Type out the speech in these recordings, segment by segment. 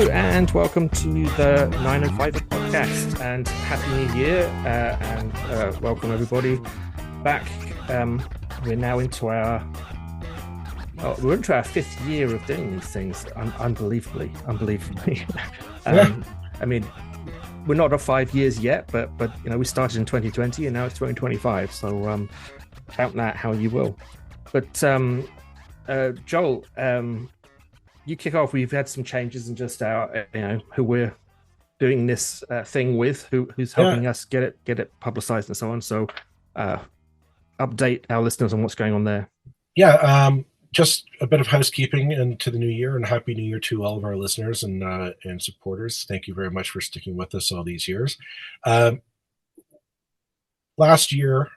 Hello and welcome to the 905 podcast and happy new year and welcome everybody back. We're now into our fifth year of doing these things, unbelievably. I mean, we're not at 5 years yet, but we started in 2020 and now it's 2025, so count that how you will. But Joel, you kick off. We've had some changes in just our, who we're doing this thing with, who's helping us get it publicized and so on. So, update our listeners on what's going on there. Just a bit of housekeeping into the new year, and happy new year to all of our listeners and supporters. Thank you very much for sticking with us all these years. Last year,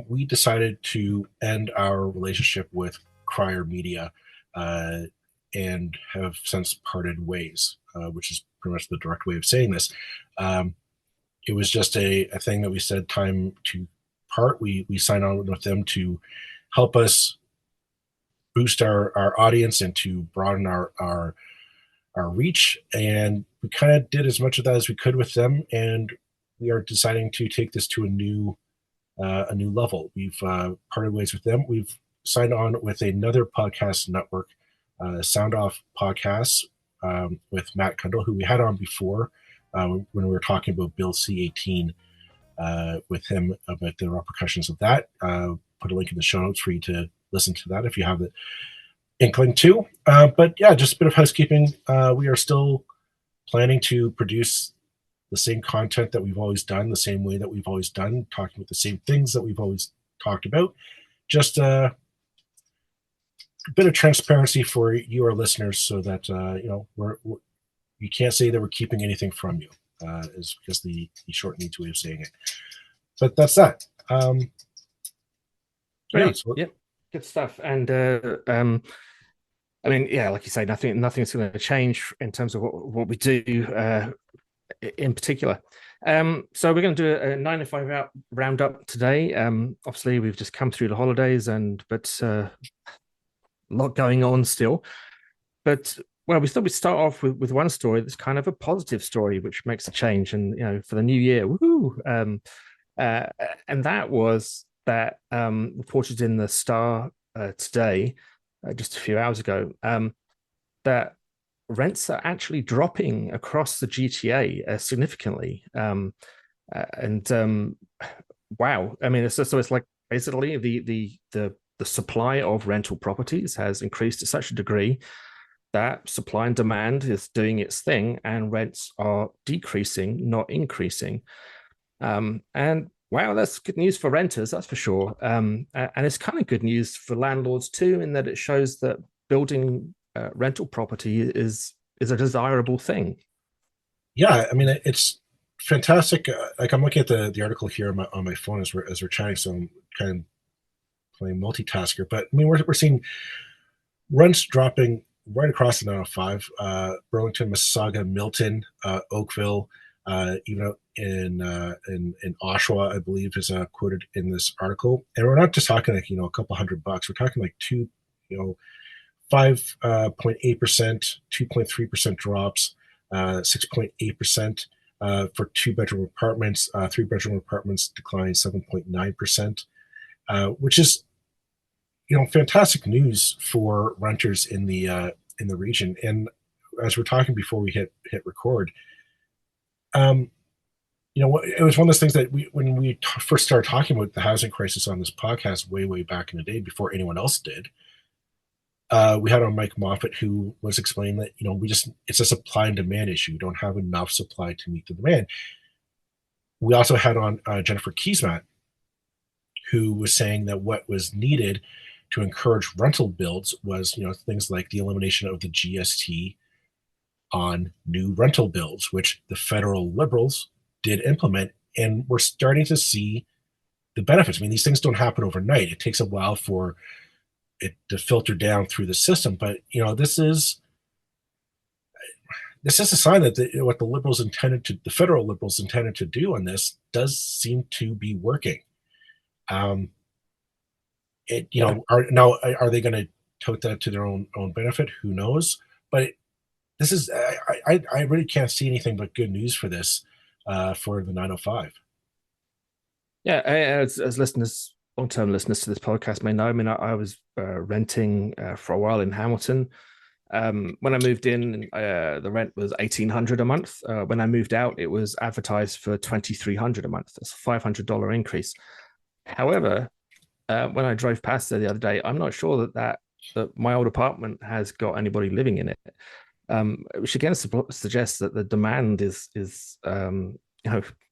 we decided to end our relationship with Crier Media. And have since parted ways, which is pretty much the direct way of saying this. It was just a thing that we said time to part. We signed on with them to help us boost our audience and to broaden our reach. And we kind of did as much of that as we could with them. And we are deciding to take this to a new level. We've parted ways with them. We've signed on with another podcast network, Sound Off Podcasts, with Matt Kundle, who we had on before when we were talking about Bill C-18 with him about the repercussions of that. Put a link in the show notes for you to listen to that if you have the inkling to. But yeah, just a bit of housekeeping. We are still planning to produce the same content that we've always done, the same way that we've always done, talking about the same things that we've always talked about. Just a bit of transparency for you, our listeners, so that you can't say that we're keeping anything from you, is just the short, neat way of saying it. But that's that. Good stuff. And like you say, nothing's going to change in terms of what we do in particular. So we're going to do a 905 roundup today. Obviously, we've just come through the holidays, but a lot going on still. But we thought we'd start off with one story that's kind of a positive story, which makes a change, and for the new year, woohoo! And that was that reported in the Star today, just a few hours ago, that rents are actually dropping across the GTA significantly. Wow! I mean, it's like basically the supply of rental properties has increased to such a degree that supply and demand is doing its thing, and rents are decreasing, not increasing. And wow, that's good news for renters, that's for sure. And it's kind of good news for landlords too, in that it shows that building rental property is a desirable thing. Yeah, I mean, it's fantastic. Like, I'm looking at the article here on my phone as we're chatting, so I'm kind of playing multitasker. But I mean, we're seeing rents dropping right across the 905. Burlington, Mississauga, Milton, Oakville, even in Oshawa, I believe, is quoted in this article. And we're not just talking like a couple $100. We're talking like 5.8%, 2.3% drops, 6.8% for 2-bedroom apartments. 3-bedroom apartments declined 7.9%, which is fantastic news for renters in the region. And as we're talking before we hit record, it was one of those things that when we first started talking about the housing crisis on this podcast way back in the day, before anyone else did, we had on Mike Moffat, who was explaining that it's a supply and demand issue. We don't have enough supply to meet the demand. We also had on Jennifer Keesmaat, who was saying that what was needed to encourage rental builds was things like the elimination of the GST on new rental builds, which the federal Liberals did implement, and we're starting to see the benefits. I mean, these things don't happen overnight. It takes a while for it to filter down through the system, but this is a sign that what the federal Liberals intended to do on this does seem to be working. Are they going to tote that to their own benefit? Who knows? But this is I really can't see anything but good news for this for the 905. Yeah, as listeners, long-term listeners to this podcast may know, I mean, I was renting for a while in Hamilton. When I moved in, the rent was 1,800 a month. When I moved out, it was advertised for 2,300 a month. That's a $500 increase. However, when I drove past there the other day, I'm not sure that my old apartment has got anybody living in it. Which again suggests that the demand is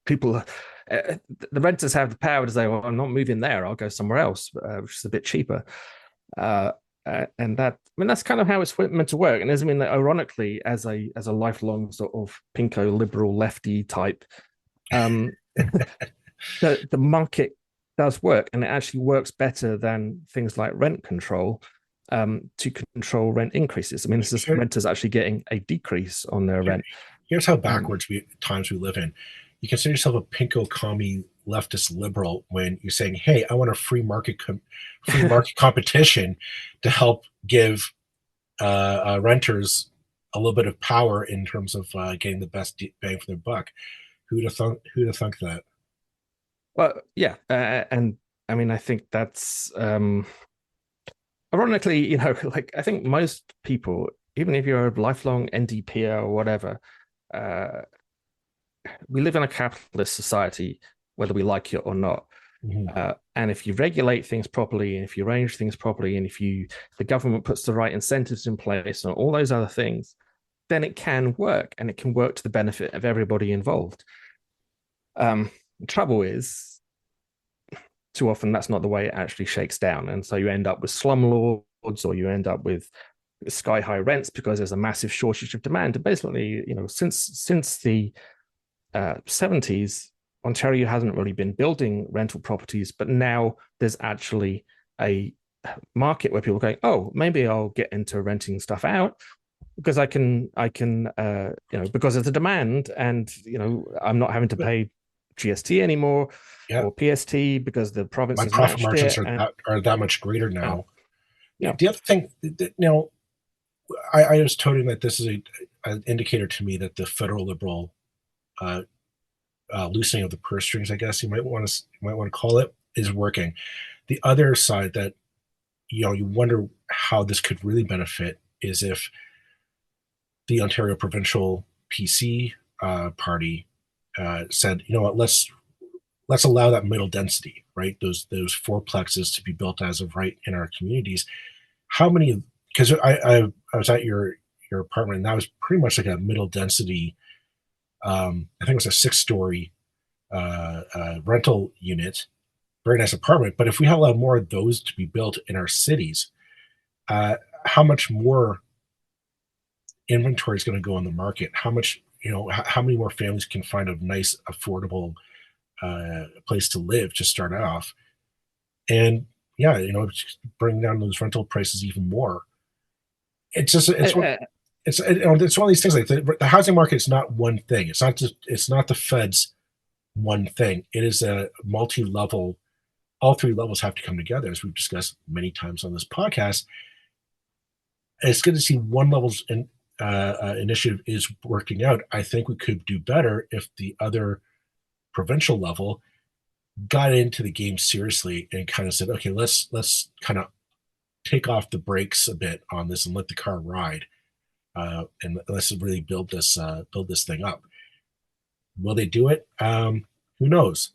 people, the renters have the power to say, well, I'm not moving there, I'll go somewhere else, which is a bit cheaper. And that, I mean, that's kind of how it's meant to work. And I mean, ironically, as a lifelong sort of pinko liberal lefty type, the market does work, and it actually works better than things like rent control to control rent increases. I mean, this is renters actually getting a decrease on their rent. Here's how backwards times we live in. You consider yourself a pinko commie leftist liberal when you're saying, "Hey, I want a free market competition to help give renters a little bit of power in terms of getting the best bang for their buck." Who'd have thunk that? Well, yeah, and I mean, I think that's ironically, like I think most people, even if you're a lifelong NDP or whatever, we live in a capitalist society, whether we like it or not. Mm-hmm. And if you regulate things properly, and if you arrange things properly, and if the government puts the right incentives in place and all those other things, then it can work, and it can work to the benefit of everybody involved. The trouble is, too often that's not the way it actually shakes down, and so you end up with slumlords, or you end up with sky high rents because there's a massive shortage of demand. And basically, since the 70s, Ontario hasn't really been building rental properties, but now there's actually a market where people are going, oh, maybe I'll get into renting stuff out because I can, because there's a demand, and I'm not having to pay GST anymore, or PST, because the province my has profit matched margins it, are that much greater now. Yeah. The other thing, I was told that this is an indicator to me that the federal liberal loosening of the purse strings, I guess you might want to call it, is working. The other side that you wonder how this could really benefit is if the Ontario Provincial PC party said, you know what, let's allow that middle density, right? Those fourplexes to be built as of right in our communities. How many? Because I was at your apartment, and that was pretty much like a middle density. I think it was a 6-story rental unit, very nice apartment. But if we allow more of those to be built in our cities, how much more inventory is going to go on the market? How much, how many more families can find a nice, affordable place to live to start off? And yeah, bring down those rental prices even more. It's just it's one of these things. Like the housing market is not one thing. It's not the Fed's one thing. It is a multi-level. All 3 levels have to come together, as we've discussed many times on this podcast. It's good to see one level's initiative is working out. I think we could do better if the other provincial level got into the game seriously and kind of said, okay, let's kind of take off the brakes a bit on this and let the car ride, and let's really build this thing up. Will they do it? Who knows?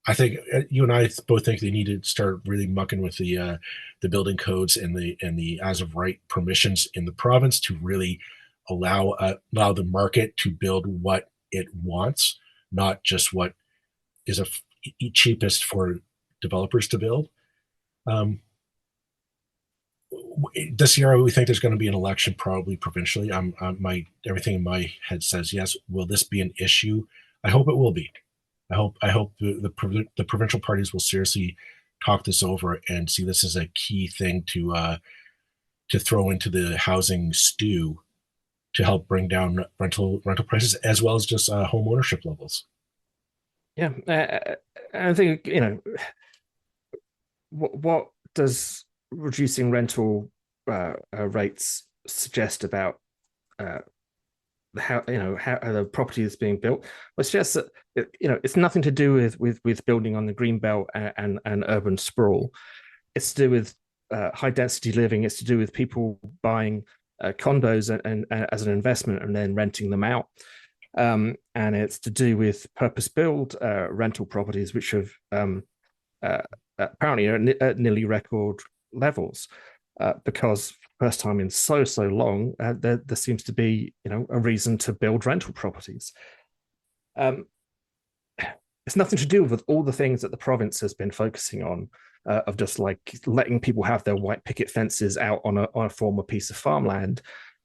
I think you and I both think they need to start really mucking with the building codes and the as of right permissions in the province to really allow the market to build what it wants, not just what is cheapest for developers to build. This year, we think there's going to be an election, probably provincially. Everything in my head says yes. Will this be an issue? I hope it will be. I hope the provincial parties will seriously talk this over and see this as a key thing to throw into the housing stew to help bring down rental prices as well as just home ownership levels. Yeah, I think what does reducing rental rates suggest about how how the property is being built. It's just that it's nothing to do with building on the green belt and urban sprawl. It's to do with high density living. It's to do with people buying condos and as an investment and then renting them out. And it's to do with purpose built rental properties, which have apparently are at nearly record levels, because first time in so long, there seems to be a reason to build rental properties. It's nothing to do with all the things that the province has been focusing on, of just like letting people have their white picket fences out on a former piece of farmland.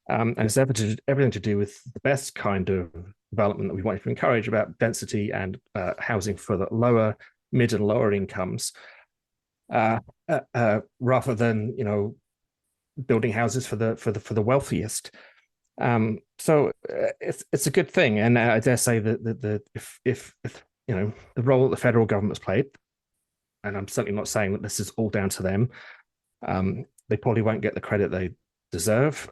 And it's everything to do with the best kind of development that we want to encourage, about density and housing for the lower, mid and lower incomes, rather than building houses for the wealthiest. So it's a good thing, and I dare say that if the role that the federal government's played, and I'm certainly not saying that this is all down to them, they probably won't get the credit they deserve.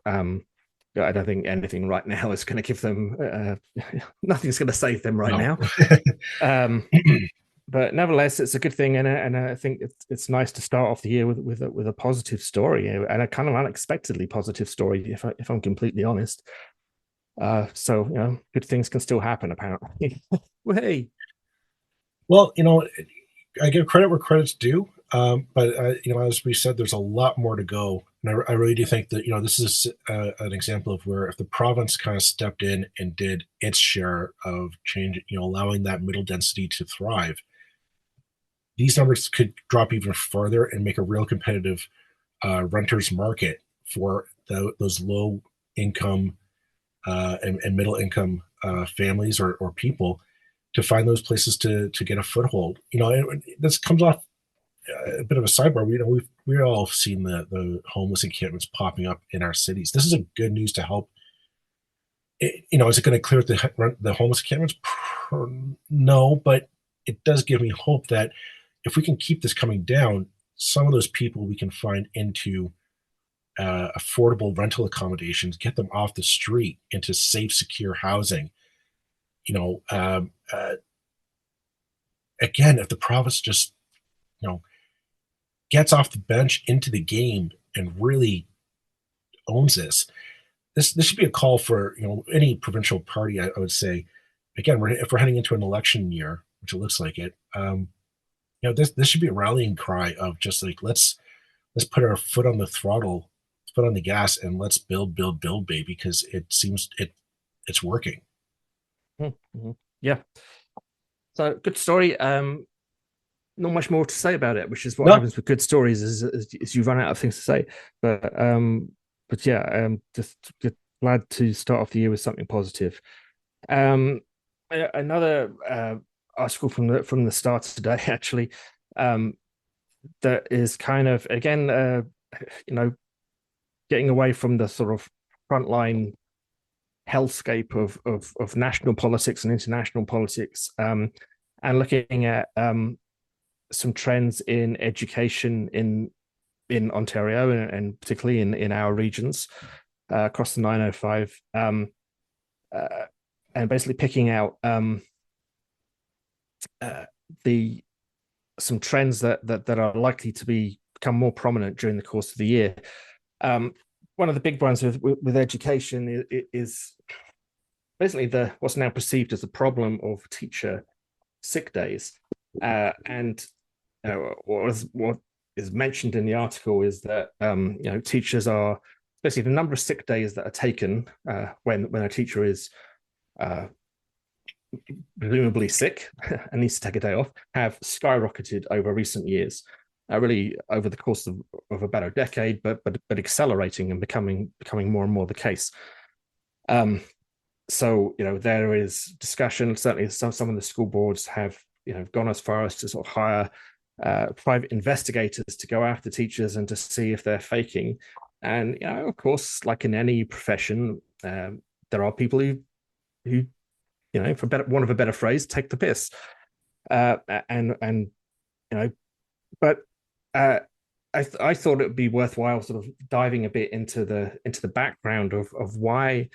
I don't think anything right now is going to give them. Nothing's going to save them right now. But nevertheless, it's a good thing, and I think it's nice to start off the year with a positive story, and a kind of unexpectedly positive story, if I'm completely honest. So good things can still happen, apparently. Well, hey. Well, I give credit where credit's due, but as we said, there's a lot more to go, and I really do think that this is an example of where if the province kind of stepped in and did its share of change, allowing that middle density to thrive, these numbers could drop even further and make a real competitive renters market for those low income and middle income families or people to find those places to get a foothold. This comes off a bit of a sidebar. We've all seen the homeless encampments popping up in our cities. This is a good news to help. Is it going to clear the homeless encampments? No, but it does give me hope that if we can keep this coming down, some of those people we can find into affordable rental accommodations, get them off the street into safe, secure housing. Again, if the province just, gets off the bench into the game and really owns this should be a call for, any provincial party. I would say, again, if we're heading into an election year, which it looks like it, this should be a rallying cry of just like, let's put our foot on the throttle, foot on the gas, and let's build, baby, because it seems it's working. Mm-hmm. Yeah. So good story. Not much more to say about it, which is what happens with good stories is you run out of things to say. But yeah, just glad to start off the year with something positive. Another article from the start today, actually, that is kind of again, getting away from the sort of frontline hellscape of national politics and international politics, and looking at some trends in education in Ontario and particularly in our regions across the 905, and basically picking out some trends that are likely to become more prominent during the course of the year. One of the big ones with education is basically what's now perceived as a problem of teacher sick days, and what is mentioned in the article is that teachers are basically the number of sick days that are taken when a teacher is presumably sick and needs to take a day off have skyrocketed over recent years, really over the course of about a decade, but accelerating and becoming more and more the case. So there is discussion. Certainly, some of the school boards have gone as far as to sort of hire private investigators to go after teachers and to see if they're faking. And of course, like in any profession, there are people who for want of a better phrase, take the piss. But I thought it would be worthwhile sort of diving a bit into the background of why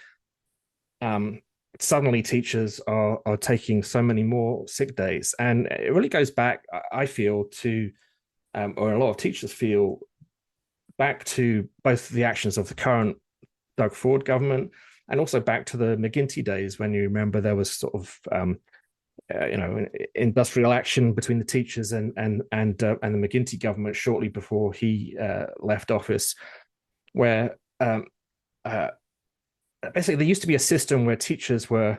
um, suddenly teachers are taking so many more sick days, and it really goes back, I feel, to or a lot of teachers feel back to both the actions of the current Doug Ford government and also back to the McGuinty days when you remember there was sort of industrial action between the teachers and the McGuinty government shortly before he left office, where uh, basically there used to be a system where teachers were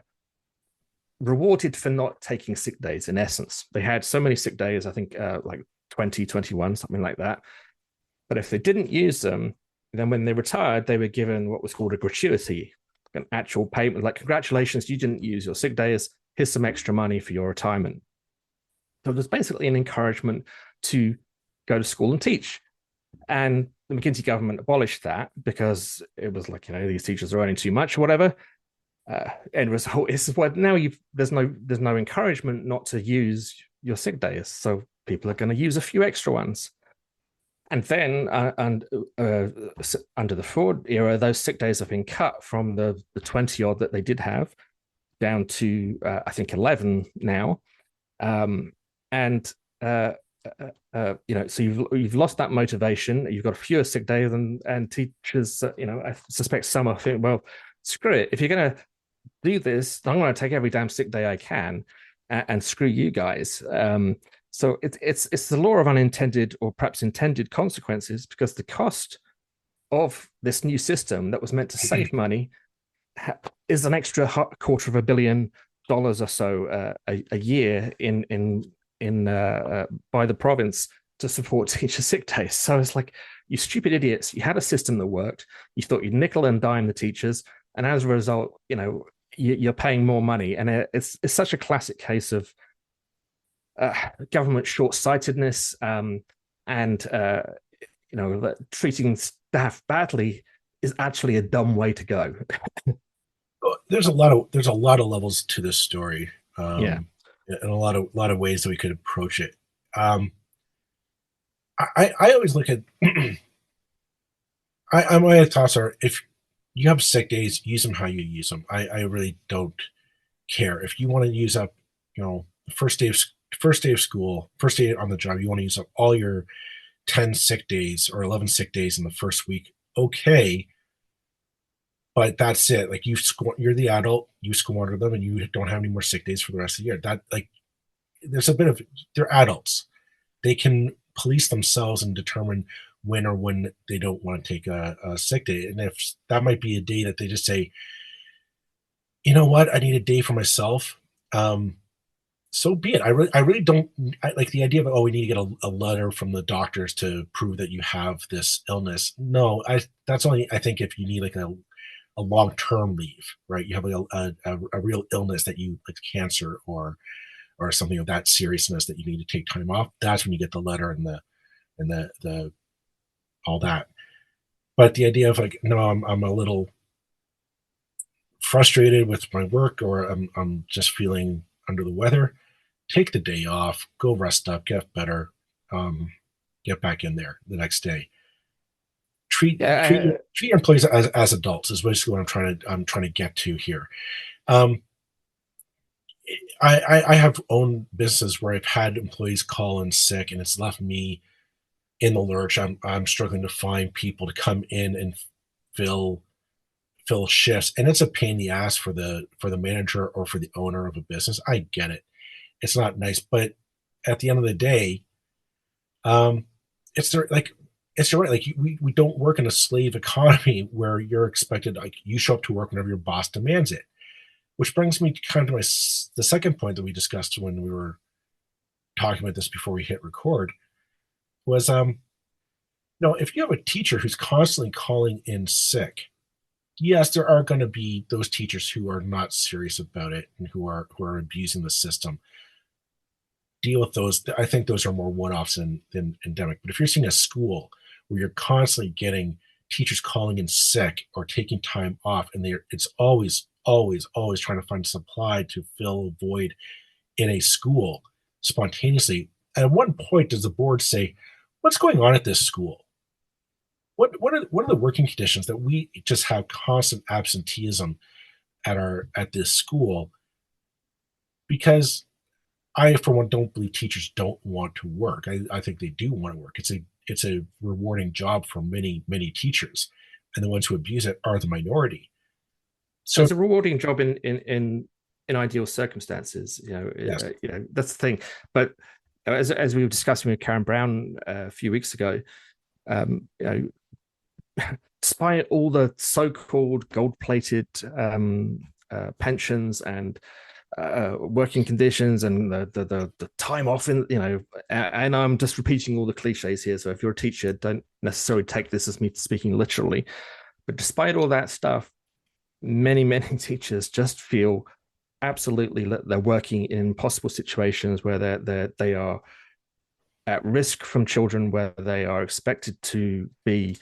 rewarded for not taking sick days. In essence, they had so many sick days, I think like 20, 21, something like that. But if they didn't use them, then when they retired, they were given what was called a gratuity, an actual payment, like congratulations, you didn't use your sick days, here's some extra money for your retirement. So there's basically an encouragement to go to school and teach. And the McGuinty government abolished that because it was like, these teachers are earning too much or whatever. End result is, well, now there's no encouragement not to use your sick days, so people are going to use a few extra ones. And then under the Ford era, those sick days have been cut from the 20 odd that they did have down to I think 11 now. So you've lost that motivation. You've got fewer sick days, and teachers, I suspect some are thinking, well, screw it. If you're going to do this, I'm going to take every damn sick day I can, and screw you guys. So it's the law of unintended or perhaps intended consequences, because the cost of this new system that was meant to save money is an extra $250 million or so a year by the province to support teacher sick days. So it's like, you stupid idiots, you had a system that worked, you thought you'd nickel and dime the teachers, and as a result, you're paying more money. And it's such a classic case of government short-sightedness, and treating staff badly is actually a dumb way to go. There's a lot of levels to this story, Yeah, and a lot of ways that we could approach it. I always look at my thoughts are, if you have sick days, use them how you use them. I really don't care if you want to use up, the first day of school, first day on the job, you want to use up all your 10 sick days or 11 sick days in the first week. Okay. But that's it. Like, you're the adult, you squander them, and you don't have any more sick days for the rest of the year. That, like, there's a bit of, they're adults. They can police themselves and determine when they don't want to take a sick day. And if that might be a day that they just say, you know what, I need a day for myself. So be it. I really don't like the idea of, oh, we need to get a letter from the doctors to prove that you have this illness. No, that's only, I think, if you need like a long-term leave, right? You have like a real illness that you, like cancer or something of that seriousness that you need to take time off. That's when you get the letter and the all that. But the idea of like, no, I'm a little frustrated with my work, or I'm just feeling under the weather. Take the day off, go rest up, get better, get back in there the next day. Treat your employees as adults is basically what I'm trying to get to here. I have owned businesses where I've had employees call in sick, and it's left me in the lurch. I'm struggling to find people to come in and fill shifts, and it's a pain in the ass for the manager or for the owner of a business. I get it. It's not nice, but at the end of the day, it's the right. Like, we don't work in a slave economy where you're expected, like, you show up to work whenever your boss demands it. Which brings me kind of to the second point that we discussed when we were talking about this before we hit record was, if you have a teacher who's constantly calling in sick, yes, there are going to be those teachers who are not serious about it and who are abusing the system. Deal with those. I think those are more one-offs than endemic. But if you're seeing a school where you're constantly getting teachers calling in sick or taking time off, and it's always trying to find supply to fill a void in a school spontaneously. At one point, does the board say, what's going on at this school? What are the working conditions that we just have constant absenteeism at this school, because I, for one, don't believe teachers don't want to work. I think they do want to work. It's a rewarding job for many teachers, and the ones who abuse it are the minority. So It's a rewarding job in ideal circumstances. yes, That's the thing. But as we were discussing with Karen Brown a few weeks ago, um, you know, despite all the so-called gold-plated pensions and working conditions and the time off in, and I'm just repeating all the cliches here. So if you're a teacher, don't necessarily take this as me speaking literally. But despite all that stuff, many teachers just feel absolutely that they're working in impossible situations where they are at risk from children, where they are expected to be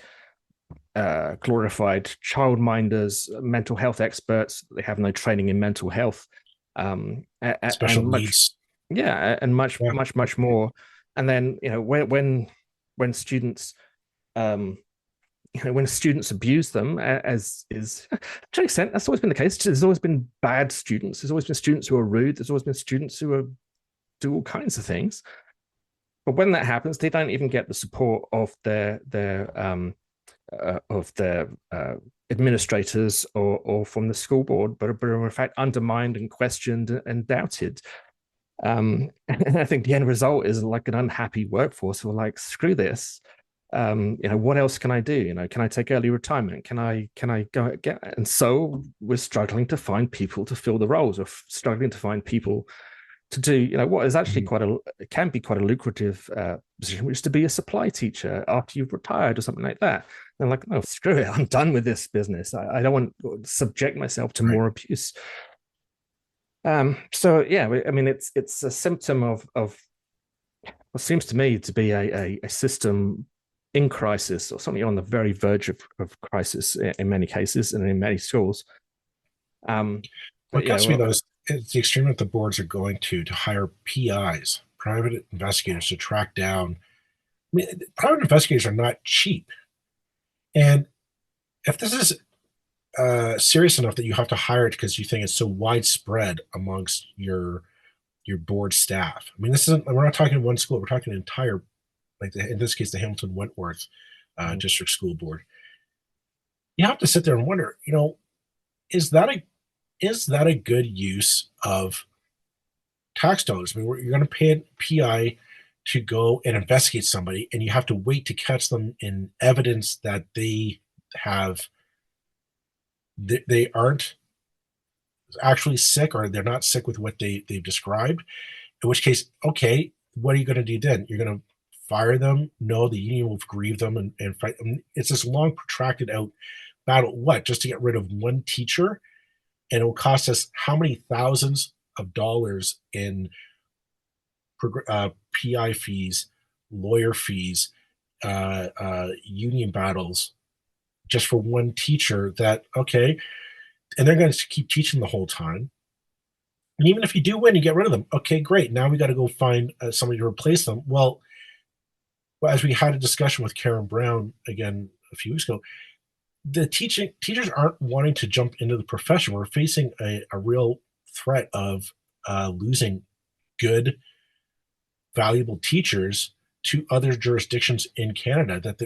glorified childminders, mental health experts. They have no training in mental health, special and much, needs. yeah, and Yeah, much more. And then when students when students abuse them, as is to an extent, that's always been the case. There's always been bad students. There's always been students who are rude. There's always been students who do all kinds of things. But when that happens, they don't even get the support of their administrators or from the school board, but are in fact undermined and questioned and doubted. And I think the end result is like an unhappy workforce who are like, screw this. What else can I do? Can I take early retirement? Can I go get? And so we're struggling to find people to fill the roles, or struggling to find people to do what is actually it can be quite a lucrative position, which is to be a supply teacher after you've retired or something like that. And I'm like, no, screw it, I'm done with this business. I don't want to subject myself to more abuse. So yeah, I mean, it's a symptom of what seems to me to be a system in crisis, or something on the very verge of crisis in many cases and in many schools. What gets me though is the extreme that the boards are going to hire PIs, private investigators, to track down. I mean, private investigators are not cheap, and if this is serious enough that you have to hire it because you think it's so widespread amongst your board staff. I mean, this isn't. We're not talking one school. We're talking an entire, like in this case, the Hamilton Wentworth District School Board. You have to sit there and wonder, is that a good use of tax dollars? I mean, you're going to pay a PI to go and investigate somebody, and you have to wait to catch them in evidence that they aren't actually sick, or they're not sick with what they've described. In which case, okay, what are you going to do then? You're going to fire them? No, the union will grieve them and fight. I mean, it's this long, protracted out battle. What? Just to get rid of one teacher? And it will cost us how many thousands of dollars in PI fees, lawyer fees, union battles, just for one teacher that, okay, and they're going to keep teaching the whole time. And even if you do win, you get rid of them. Okay, great. Now we got to go find somebody to replace them. Well, as we had a discussion with Karen Brown again a few weeks ago, the teachers aren't wanting to jump into the profession. We're facing a real threat of losing good, valuable teachers to other jurisdictions in Canada. That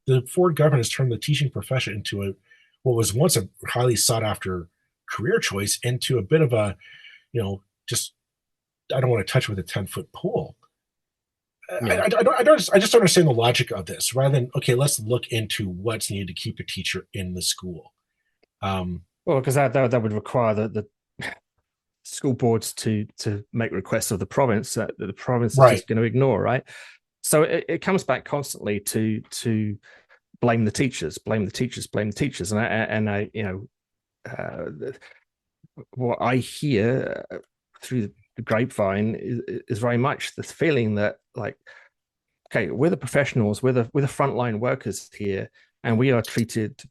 the Ford government has turned the teaching profession into what was once a highly sought after career choice into a bit of a, just, I don't want to touch with a 10-foot pole. Yeah. I just don't understand the logic of this. Rather than, okay, let's look into what's needed to keep a teacher in the school. Well, because that would require the school boards to make requests of the province that the province is just going to ignore, right? So it comes back constantly to blame the teachers, and I what I hear through the grapevine is very much this feeling that, like, okay, we're the professionals, we're the frontline workers here, and we are treated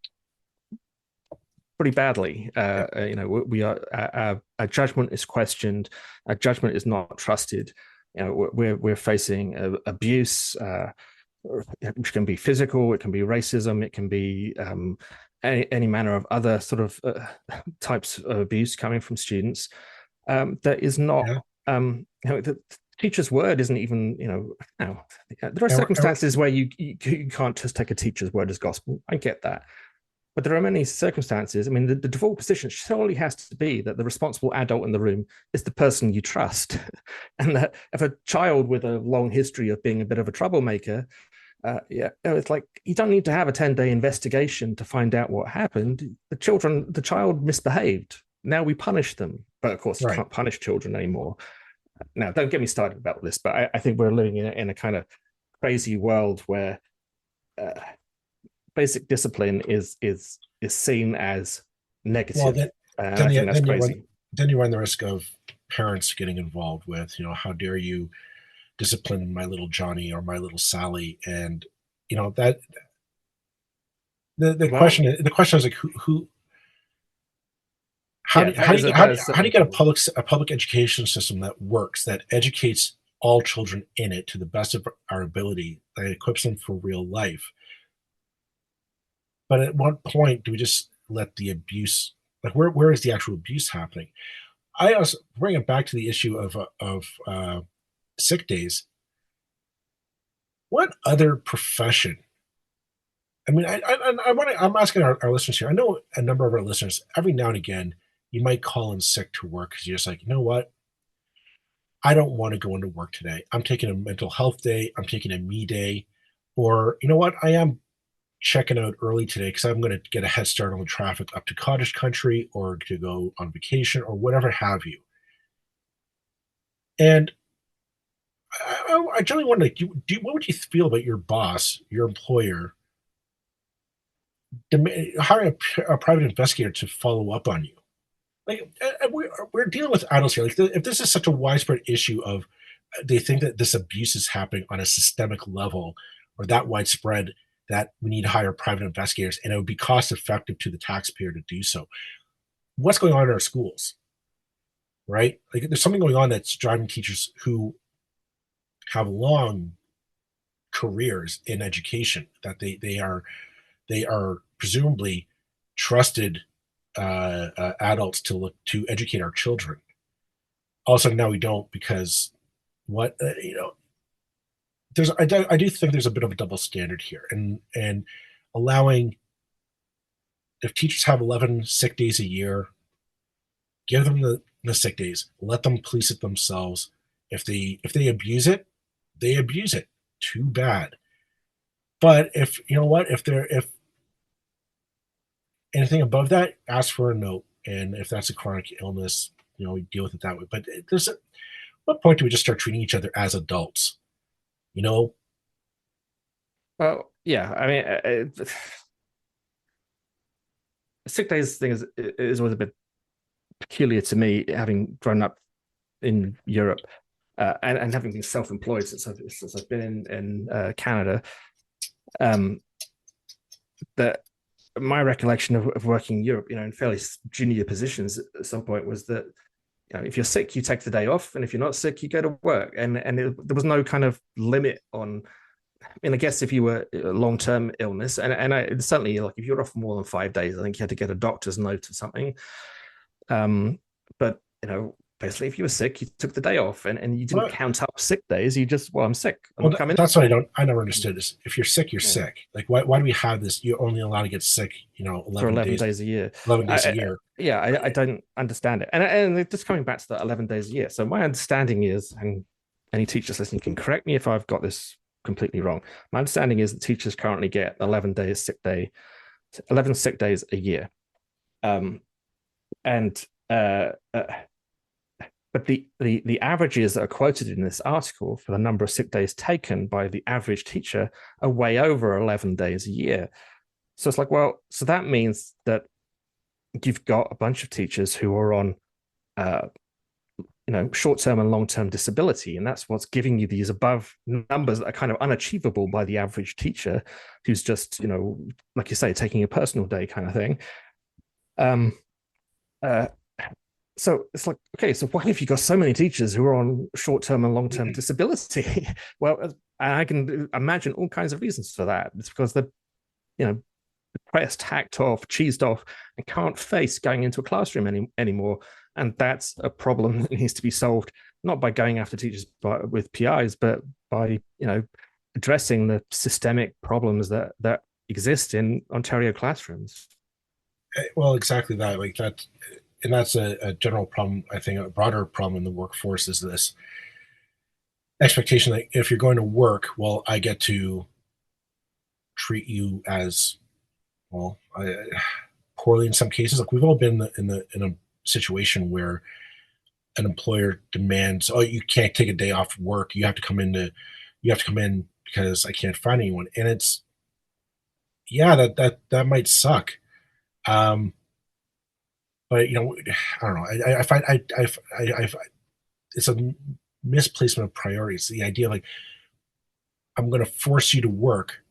pretty badly. We are, our judgment is questioned, our judgment is not trusted. We're facing abuse, which can be physical, it can be racism, it can be any manner of other sort of types of abuse coming from students. There is not, Yeah. the teacher's word isn't even, now there are And, circumstances where you can't just take a teacher's word as gospel. I get that. But there are many circumstances. I mean, the default position surely has to be that the responsible adult in the room is the person you trust. And that if a child with a long history of being a bit of a troublemaker, it's like you don't need to have a 10-day investigation to find out what happened. The child misbehaved. Now we punish them. But of course, you right. can't punish children anymore. Now, don't get me started about this, but I think we're living in a kind of crazy world where basic discipline is seen as Well, negative. then I think you that's crazy. then you run the risk of parents getting involved with, how dare you discipline my little Johnny or my little Sally, and that Well, the question is like who yeah, that is how do certainly you get true. a public education system that works, that educates all children in it to the best of our ability, that equips them for real life? But at what point do we just let the abuse, like where is the actual abuse happening? I also bring it back to the issue of sick days. What other profession? I mean, I want to. I'm asking our listeners here. I know a number of our listeners. Every now and again, you might call in sick to work because you're just like, you know what? I don't want to go into work today. I'm taking a mental health day. I'm taking a me day, or you know what? I am checking out early today because I'm going to get a head start on the traffic up to cottage country or to go on vacation or whatever have you. And I generally wonder, like, what would you feel about your boss, your employer, hiring a private investigator to follow up on you? Like, we're dealing with adults here. Like, if this is such a widespread issue of they think that this abuse is happening on a systemic level or that widespread that we need to hire private investigators and it would be cost effective to the taxpayer to do so. What's going on in our schools, right? Like, there's something going on that's driving teachers who have long careers in education, that they are presumably trusted adults to look to educate our children. All of a sudden now we don't, because what I do think there's a bit of a double standard here, and allowing, if teachers have 11 sick days a year, give them the sick days, let them police it themselves. If they abuse it, they abuse it. Too bad. But if you know what, if anything above that, ask for a note, and if that's a chronic illness, we deal with it that way. But what point do we just start treating each other as adults? You know, Well, yeah, I mean, sick days thing is always a bit peculiar to me, having grown up in Europe and having been self-employed since I've been in Canada. Um, that my recollection of working in Europe, in fairly junior positions at some point, was that if you're sick, you take the day off, and if you're not sick, you go to work, and there was no kind of limit on. I mean, I guess if you were long-term illness, and certainly, like, if you're off more than 5 days, I think you had to get a doctor's note or something. But basically, if you were sick, you took the day off, and you didn't well, count up sick days. You just, well, I'm sick, I'm not coming that's in. what I never understood is, if you're sick, you're Yeah, sick. Like, why do we have this? You're only allowed to get sick, for 11 11 days, days a year. 11 days a year. Yeah, I don't understand it. And just coming back to the 11 days a year. So my understanding is, and any teachers listening can correct me if I've got this completely wrong. My understanding is that teachers currently get 11 sick days a year. And but the averages that are quoted in this article for the number of sick days taken by the average teacher are way over 11 days a year. So it's like, well, so that means that you've got a bunch of teachers who are on short-term and long-term disability, and that's what's giving you these above numbers that are kind of unachievable by the average teacher who's just, like you say, taking a personal day kind of thing. So it's like, okay, so why have you got so many teachers who are on short-term and long-term disability? Well, I can imagine all kinds of reasons for that. It's because they're, depressed, hacked off, cheesed off, and can't face going into a classroom anymore. And that's a problem that needs to be solved, not by going after teachers with PIs, but by addressing the systemic problems that exist in Ontario classrooms. Well, exactly that. Like that, and that's a general problem. I think a broader problem in the workforce is this expectation that if you're going to work, well, I get to treat you as well poorly in some cases. Like we've all been in a situation where an employer demands, oh, you can't take a day off work. You have to come in because I can't find anyone. And it's yeah, that might suck. Um, but I don't know. I find I it's a misplacement of priorities. The idea of like I'm going to force you to work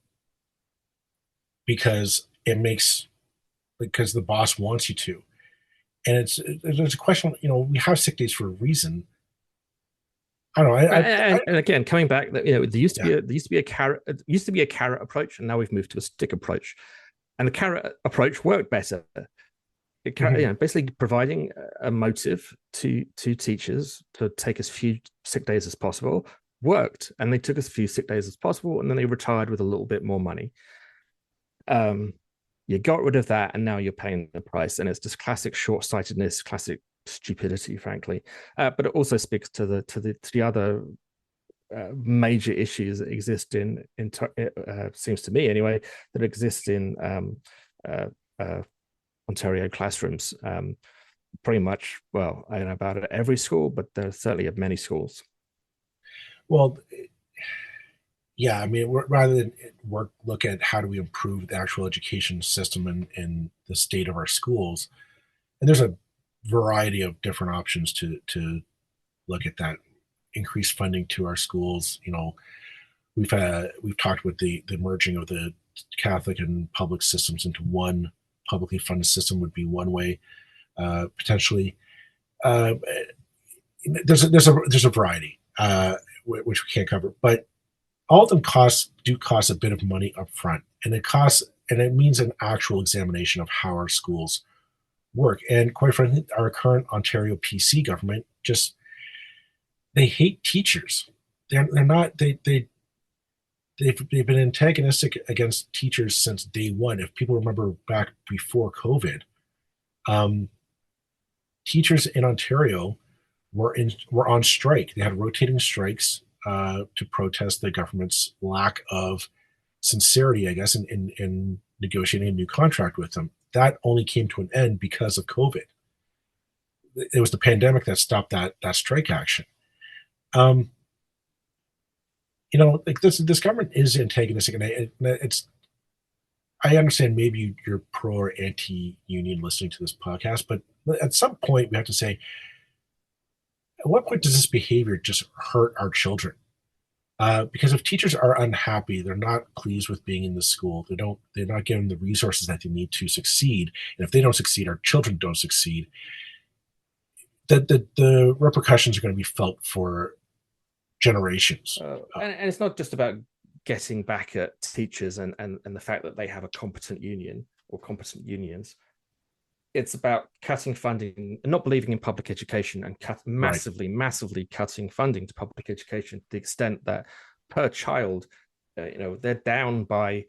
because the boss wants you to, and there's a question. We have sick days for a reason. I don't know. And again, coming back, there used to Yeah. be a carrot approach, and now we've moved to a stick approach. And the carrot approach worked better. Basically providing a motive to teachers to take as few sick days as possible worked, and they took as few sick days as possible, and then they retired with a little bit more money. You got rid of that, and now you're paying the price, and it's just classic short-sightedness, classic stupidity, frankly. But it also speaks to the other major issues that exist in seems to me anyway, that exist in Ontario classrooms. Pretty much, well, I don't know about it at every school, but there are certainly at many schools. Well, yeah. I mean, rather than look at how do we improve the actual education system and the state of our schools, and there's a variety of different options to look at that. Increased funding to our schools. We've talked with the merging of the Catholic and public systems into one publicly funded system would be one way, potentially. Uh, there's a variety which we can't cover, but all of them do cost a bit of money up front, and it means an actual examination of how our schools work. And quite frankly, our current Ontario PC government they hate teachers. They're not they've been antagonistic against teachers since day one. If people remember back before COVID, teachers in Ontario were on strike. They had rotating strikes to protest the government's lack of sincerity, I guess, in negotiating a new contract with them. That only came to an end because of COVID. It was the pandemic that stopped that strike action. Like this government is antagonistic, and I understand maybe you're pro or anti-union listening to this podcast, but at some point we have to say, at what point does this behavior just hurt our children? Because if teachers are unhappy, they're not pleased with being in the school. They're not given the resources that they need to succeed, and if they don't succeed, our children don't succeed. The repercussions are going to be felt for generations. And it's not just about getting back at teachers and the fact that they have a competent union or competent unions. It's about cutting funding and not believing in public education, and massively cutting funding to public education to the extent that per child, they're down by,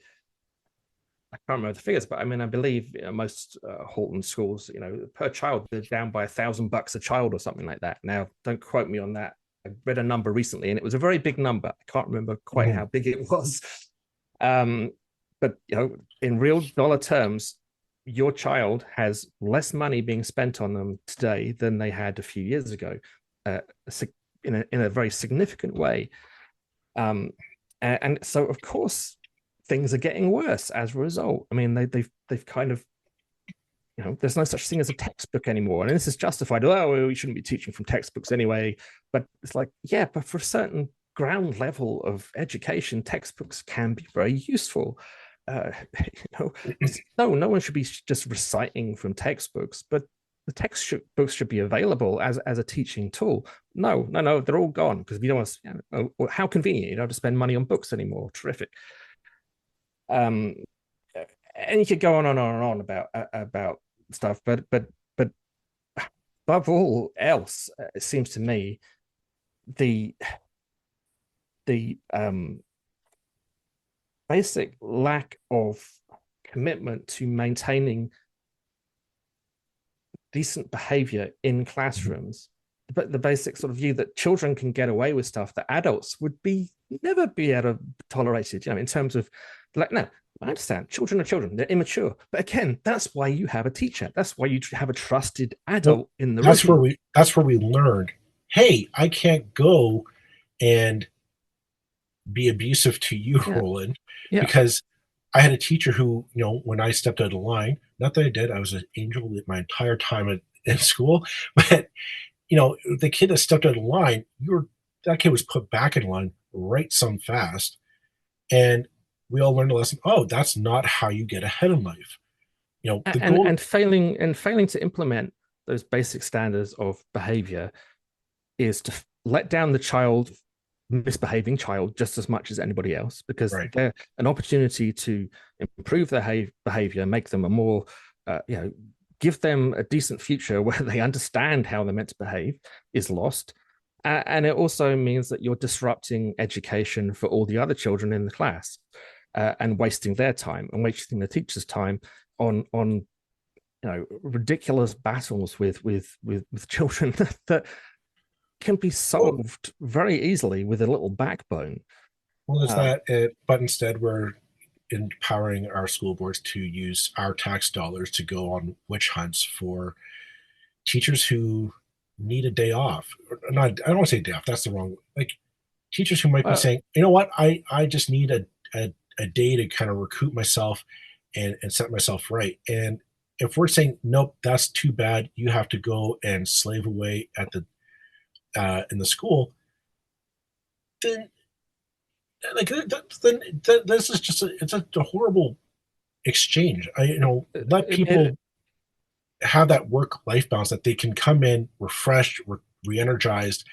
I can't remember the figures, but I mean, I believe most Halton schools, per child, they're down by $1,000 a child or something like that. Now, don't quote me on that. I read a number recently, and it was a very big number. I can't remember quite how big it was. But in real dollar terms, your child has less money being spent on them today than they had a few years ago, in a very significant way. And so, of course, things are getting worse as a result. I mean, they've kind of, there's no such thing as a textbook anymore. And this is justified. Oh, we shouldn't be teaching from textbooks anyway. But it's like, yeah, but for a certain ground level of education, textbooks can be very useful. No one should be just reciting from textbooks, but the textbooks should be available as a teaching tool. No, they're all gone because we don't want to, how convenient, you don't have to spend money on books anymore. Terrific. and you could go on and on and on about stuff, but above all else, it seems to me the the basic lack of commitment to maintaining decent behavior in classrooms, but the basic sort of view that children can get away with stuff that adults would be never be able to tolerate it, in terms of like, no, I understand children are children, they're immature, but again, that's why you have a teacher, that's why you have a trusted Well, adult in the that's where room. we learned, hey, I can't go and be abusive to you, Yeah, Roland, yeah. because I had a teacher who, when I stepped out of line, not that I did, I was an angel my entire time in school, but the kid that stepped out of line, that kid was put back in line right some fast, and we all learned a lesson. Oh, that's not how you get ahead in life. The and goal. and failing to implement those basic standards of behavior is to let down the child, misbehaving child, just as much as anybody else, because Right. they're an opportunity to improve their behavior, make them a more give them a decent future where they understand how they're meant to behave, is lost. And it also means that you're disrupting education for all the other children in the class, and wasting their time and wasting the teacher's time on ridiculous battles with children that can be Well, solved very easily with a little backbone. there's Um, that, but instead we're empowering our school boards to use our tax dollars to go on witch hunts for teachers who need a day off. Not, I don't want to say day off. That's the wrong. Like teachers who might be uh, saying, you know what, I just need a day to kind of recoup myself and set myself right. And if we're saying nope, that's too bad, you have to go and slave away at the in the school, then like this is just it's a horrible exchange. Let I mean, people have that work life balance that they can come in refreshed, re-energized,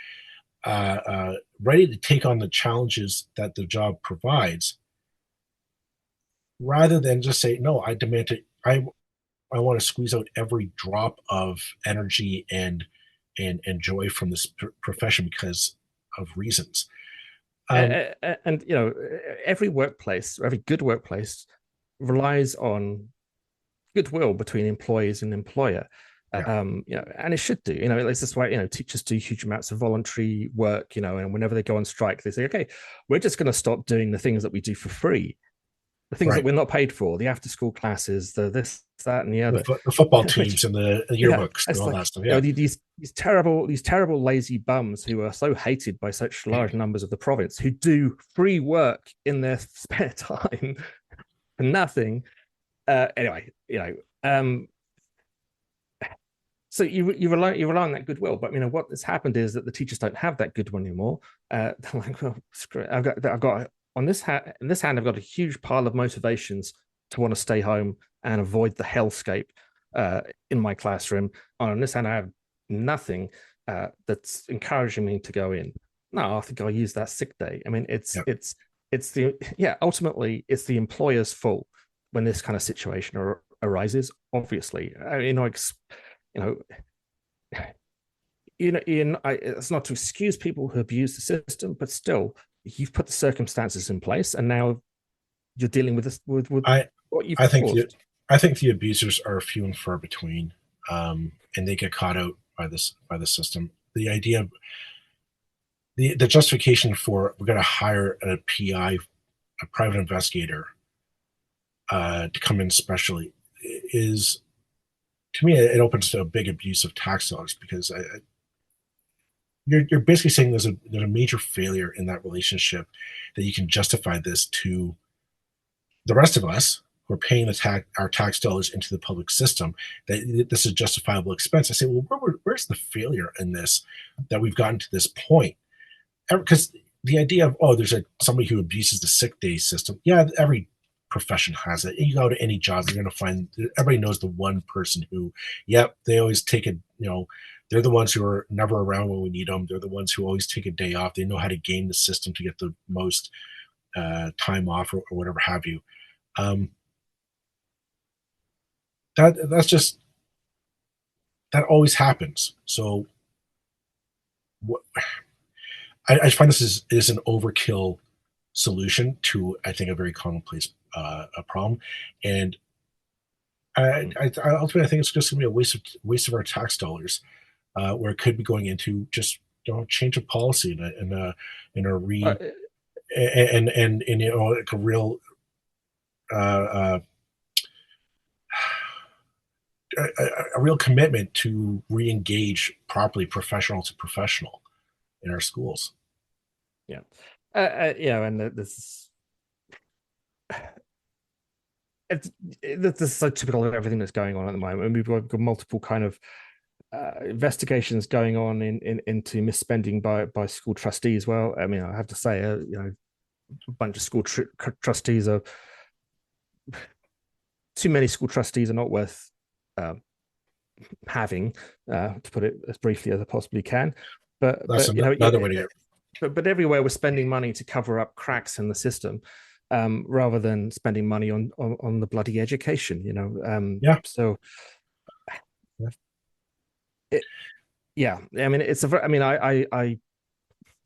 ready to take on the challenges that the job provides, rather than just say, no, I demand to, I want to squeeze out every drop of energy and joy from this profession because of reasons. Um, and every workplace, or every good workplace, relies on goodwill between employees and employer. yeah, And it should do. It's this way. Teachers do huge amounts of voluntary work. And whenever they go on strike, they say, "Okay, we're just going to stop doing the things that we do for free, the things that right. we're not paid for, the after-school classes, the this, that, and the The, other." the football Which, teams and the yeah, yearbooks and it's all like, that stuff. Yeah, these terrible lazy bums who are so hated by such large numbers of the province, who do free work in their spare time for nothing. Anyway, so you rely on that goodwill, but what has happened is that the teachers don't have that goodwill anymore. They're like, well, screw it. I've got on this hand, in this hand, I've got a huge pile of motivations to want to stay home and avoid the hellscape in my classroom. On this hand, I have nothing that's encouraging me to go in. No, I think I'll use that sick day. I mean, yeah. it's the yeah. Ultimately, it's the employer's fault when this kind of situation arises. Obviously, you know, it's not to excuse people who abuse the system, but still, you've put the circumstances in place, and now you're dealing with this with I what you've I think the caused. I think the abusers are few and far between, and they get caught out by the system. The idea of the justification for we're going to hire a PI, a private investigator, to come in specially is, to me, it opens to a big abuse of tax dollars because you're basically saying there's a major failure in that relationship that you can justify this to the rest of us who are paying our tax dollars into the public system, that this is justifiable expense. I say, well, where's the failure in this that we've gotten to this point? Because the idea of, oh, there's somebody who abuses the sick day system. Yeah, every profession has it. You go to any job, you're going to find everybody knows the one person who, yep, they always take it. They're the ones who are never around when we need them. They're the ones who always take a day off. They know how to game the system to get the most time off or whatever have you. Um, that always happens. So what, I find this is an overkill solution to, I think, a very commonplace a problem, and I ultimately I think it's just going to be a waste of our tax dollars, where it could be going into just change of policy in a Uh, and like a real uh, a real commitment to re-engage properly professional to professional in our schools. yeah, and this is this is so typical of everything that's going on at the moment. And we've got multiple kind of investigations going on into misspending by school trustees. Well, I mean, I have to say, a bunch of school trustees are too many. School trustees are not worth having, to put it as briefly as I possibly can. But another way to get. But everywhere we're spending money to cover up cracks in the system, rather than spending money on the bloody education. Yeah. So. I mean, it's a. I mean, I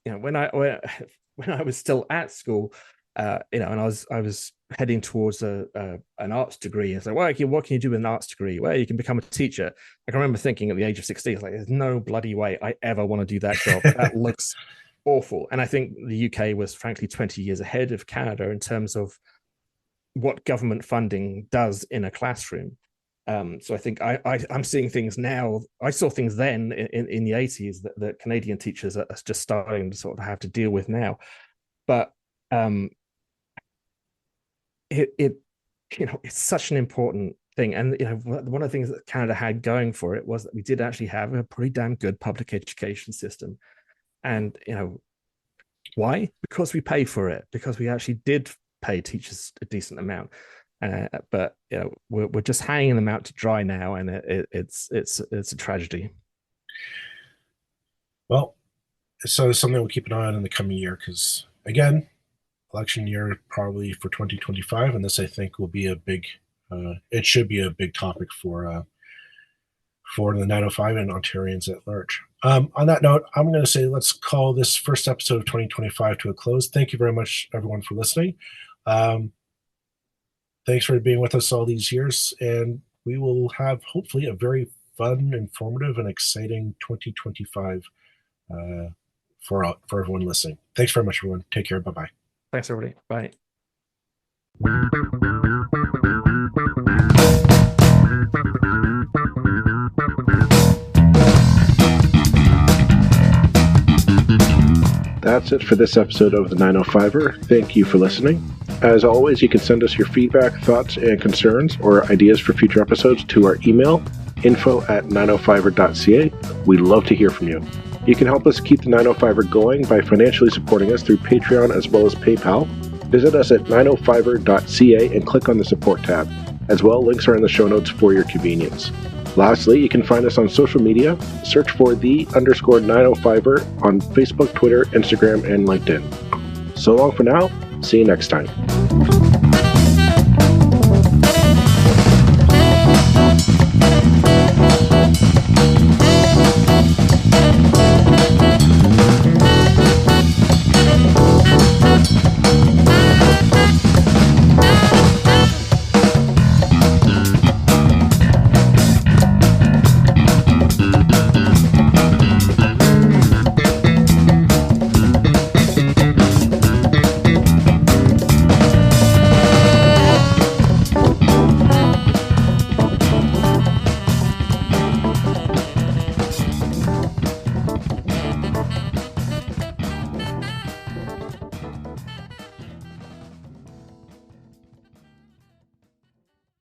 when I was still at school, and I was heading towards an arts degree. It's like, well, what can you do with an arts degree? Well, you can become a teacher. I can remember thinking at the age of 16, like, there's no bloody way I ever want to do that job. That looks awful. And I think the UK was frankly 20 years ahead of Canada in terms of what government funding does in a classroom. So I think I'm seeing things now. I saw things then in the 80s that Canadian teachers are just starting to sort of have to deal with now. But it's such an important thing. And one of the things that Canada had going for it was that we did actually have a pretty damn good public education system. And why? Because we pay for it, because we actually did pay teachers a decent amount. But we're just hanging them out to dry now, and it's a tragedy. Well, so it's something we'll keep an eye on in the coming year, because again, election year probably for 2025, and this I think will be a big. It should be a big topic for the 905 and Ontarians at large. On that note, I'm going to say let's call this first episode of 2025 to a close. Thank you very much, everyone, for listening. Thanks for being with us all these years, and we will have hopefully a very fun, informative, and exciting 2025 for everyone listening. Thanks very much, everyone. Take care. Bye-bye. Thanks, everybody. Bye. That's it for this episode of the 905er. Thank you for listening. As always, you can send us your feedback, thoughts, and concerns or ideas for future episodes to our email, info@905er.ca. We'd love to hear from you. You can help us keep the 905er going by financially supporting us through Patreon as well as PayPal. Visit us at 905er.ca and click on the support tab. As well, links are in the show notes for your convenience. Lastly, you can find us on social media. Search for _905er on Facebook, Twitter, Instagram, and LinkedIn. So long for now. See you next time.